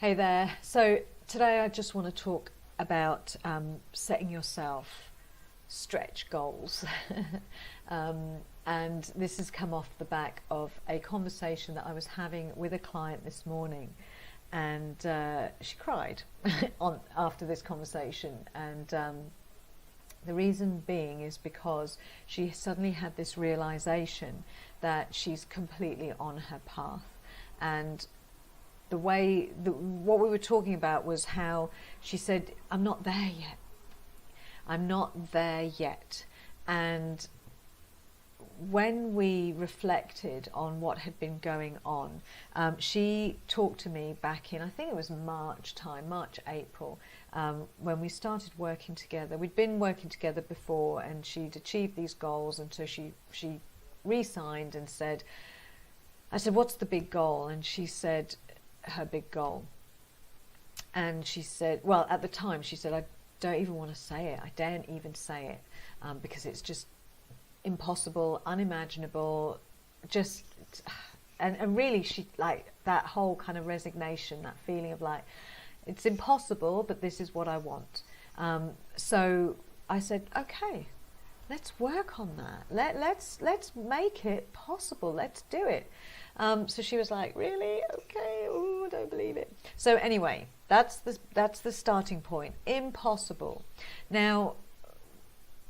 Hey there. So today I just want to talk about setting yourself stretch goals. And this has come off the back of a conversation that I was having with a client this morning. And she cried after this conversation. And the reason being is because she suddenly had this realization that she's completely on her path. And what we were talking about was how she said, I'm not there yet. I'm not there yet. And when we reflected on what had been going on, she talked to me back in, I think it was March, April, when we started working together. We'd been working together before and she'd achieved these goals, and so she re-signed and said, I said, what's the big goal? And she said, her big goal. And she said, well, at the time she said, I don't even want to say it. I daren't even say it because it's just impossible, unimaginable, just, and really she, like, that whole kind of resignation, that feeling of like, it's impossible, but this is what I want. So I said, okay, let's work on that. Let's make it possible. Let's do it. So she was like, really? Okay. Oh, I don't believe it. So anyway, that's the starting point. Impossible. Now,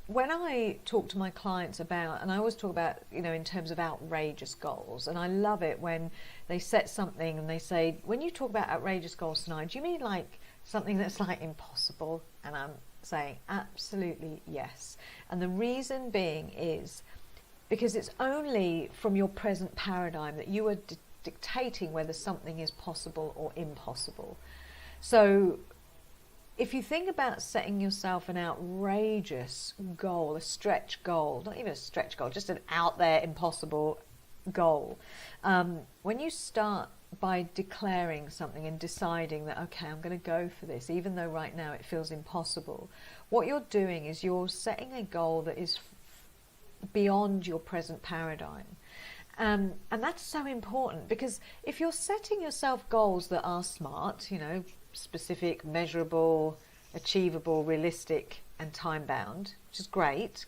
when I talk to my clients about, and I always talk about, in terms of outrageous goals, and I love it when they set something and they say, when you talk about outrageous goals tonight, do you mean like something that's like impossible? And I'm saying absolutely yes. And the reason being is because it's only from your present paradigm that you are dictating whether something is possible or impossible. So if you think about setting yourself an outrageous goal, a stretch goal, not even a stretch goal, just an out there impossible goal, when you start by declaring something and deciding that, okay, I'm going to go for this, even though right now it feels impossible, what you're doing is you're setting a goal that is beyond your present paradigm. And that's so important, because if you're setting yourself goals that are smart, specific, measurable, achievable, realistic, and time-bound, which is great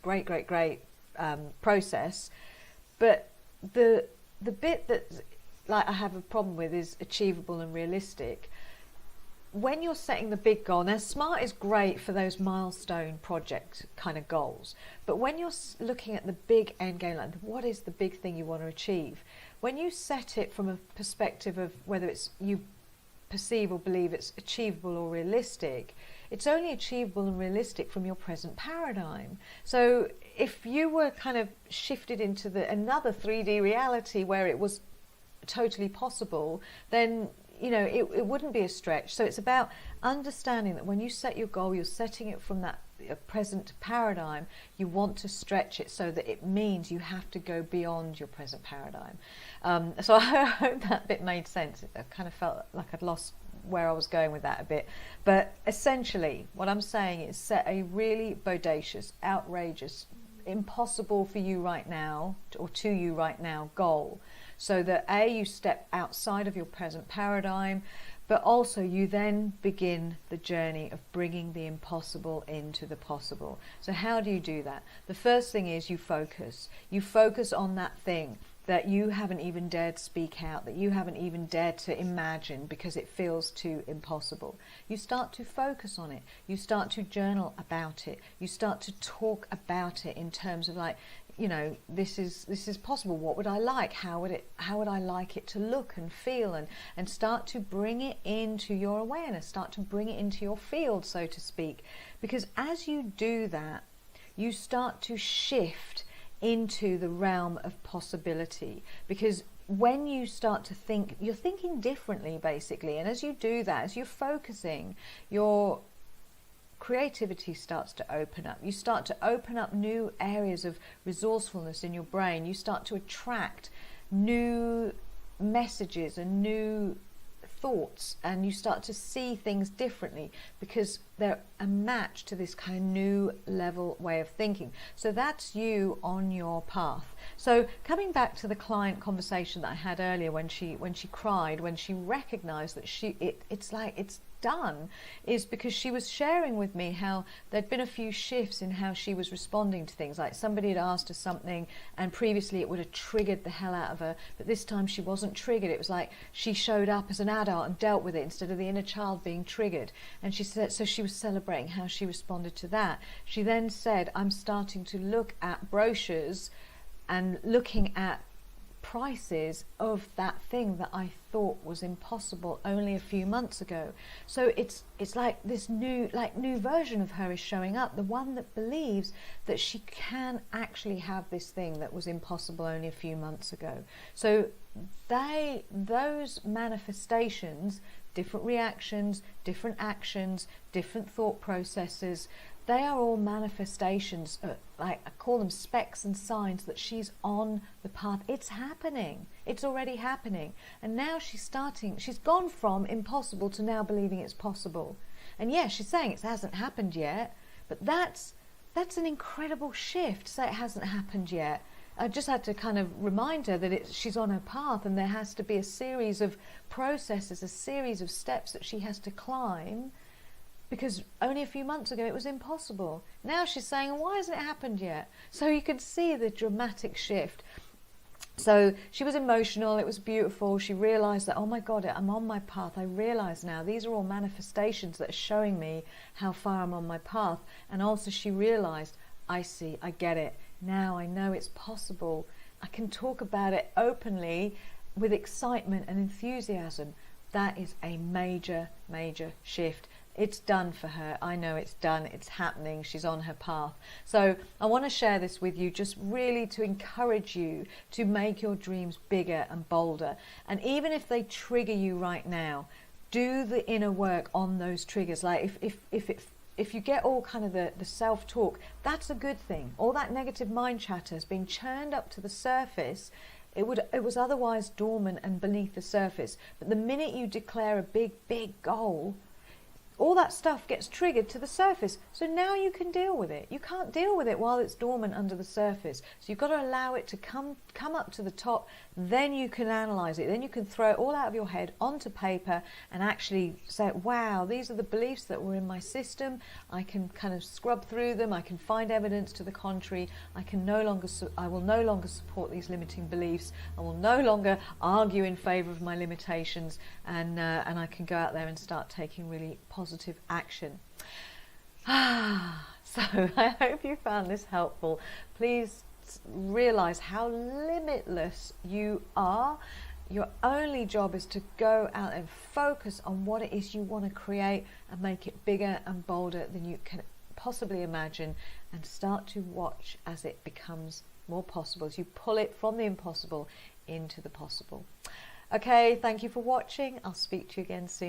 process, but the bit that I have a problem with is achievable and realistic. When you're setting the big goal, now SMART is great for those milestone project kind of goals, but when you're looking at the big end game, like what is the big thing you want to achieve, when you set it from a perspective of whether it's you perceive or believe it's achievable or realistic, it's only achievable and realistic from your present paradigm. So if you were kind of shifted into another 3D reality where it was totally possible, then it wouldn't be a stretch. So it's about understanding that when you set your goal, you're setting it from that present paradigm. You want to stretch it so that it means you have to go beyond your present paradigm. So I hope that bit made sense. I kind of felt like I'd lost where I was going with that a bit. But essentially, what I'm saying is set a really bodacious, outrageous, impossible for you right now, or to you right now, goal. So that you step outside of your present paradigm, but also you then begin the journey of bringing the impossible into the possible. So how do you do that? The first thing is you focus. You focus on that thing that you haven't even dared speak out, that you haven't even dared to imagine because it feels too impossible. You start to focus on it. You start to journal about it. You start to talk about it in terms of like, this is possible. What would I like? How would I like it to look and feel, and start to bring it into your awareness, start to bring it into your field, so to speak. Because as you do that, you start to shift into the realm of possibility. Because when you start to think, you're thinking differently, basically. And as you do that, as you're focusing, your creativity starts to open up. You start to open up new areas of resourcefulness in your brain. You start to attract new messages and new thoughts, and you start to see things differently, because they're a match to this kind of new level way of thinking. So that's you on your path. So coming back to the client conversation that I had earlier, when she cried, when she recognized that it's like it's done, is because she was sharing with me how there'd been a few shifts in how she was responding to things. Like somebody had asked her something and previously it would have triggered the hell out of her, but this time she wasn't triggered. It was like she showed up as an adult and dealt with it instead of the inner child being triggered. And she said, so she was celebrating how she responded to that. She then said, I'm starting to look at brochures and looking at prices of that thing that I thought was impossible only a few months ago. So it's like this new version of her is showing up, the one that believes that she can actually have this thing that was impossible only a few months ago. So those manifestations, different reactions, different actions, different thought processes, they are all manifestations, like I call them specks and signs that she's on the path. It's happening. It's already happening. And now she's gone from impossible to now believing it's possible. And yes, she's saying it hasn't happened yet, but that's an incredible shift to say it hasn't happened yet. I just had to kind of remind her that she's on her path, and there has to be a series of processes, a series of steps that she has to climb, because only a few months ago it was impossible. Now she's saying, why hasn't it happened yet? So you can see the dramatic shift. So she was emotional, it was beautiful. She realized that, oh my God, I'm on my path. I realize now these are all manifestations that are showing me how far I'm on my path. And also she realized, I see, I get it. Now I know it's possible. I can talk about it openly with excitement and enthusiasm. That is a major, major shift. It's done for her. I know it's done. It's happening. She's on her path. So I want to share this with you, just really to encourage you to make your dreams bigger and bolder. And even if they trigger you right now, do the inner work on those triggers. Like if you get all kind of the self-talk, that's a good thing. All that negative mind chatter is being churned up to the surface. It was otherwise dormant and beneath the surface. But the minute you declare a big, big goal, all that stuff gets triggered to the surface. So now you can deal with it. You can't deal with it while it's dormant under the surface. So you've got to allow it to come up to the top. Then you can analyze it. Then you can throw it all out of your head onto paper and actually say, wow, these are the beliefs that were in my system. I can kind of scrub through them. I can find evidence to the contrary. I will no longer support these limiting beliefs. I will no longer argue in favor of my limitations, and I can go out there and start taking really positive action. So I hope you found this helpful. Please realize how limitless you are. Your only job is to go out and focus on what it is you want to create and make it bigger and bolder than you can possibly imagine, and start to watch as it becomes more possible, as you pull it from the impossible into the possible. Okay, thank you for watching. I'll speak to you again soon.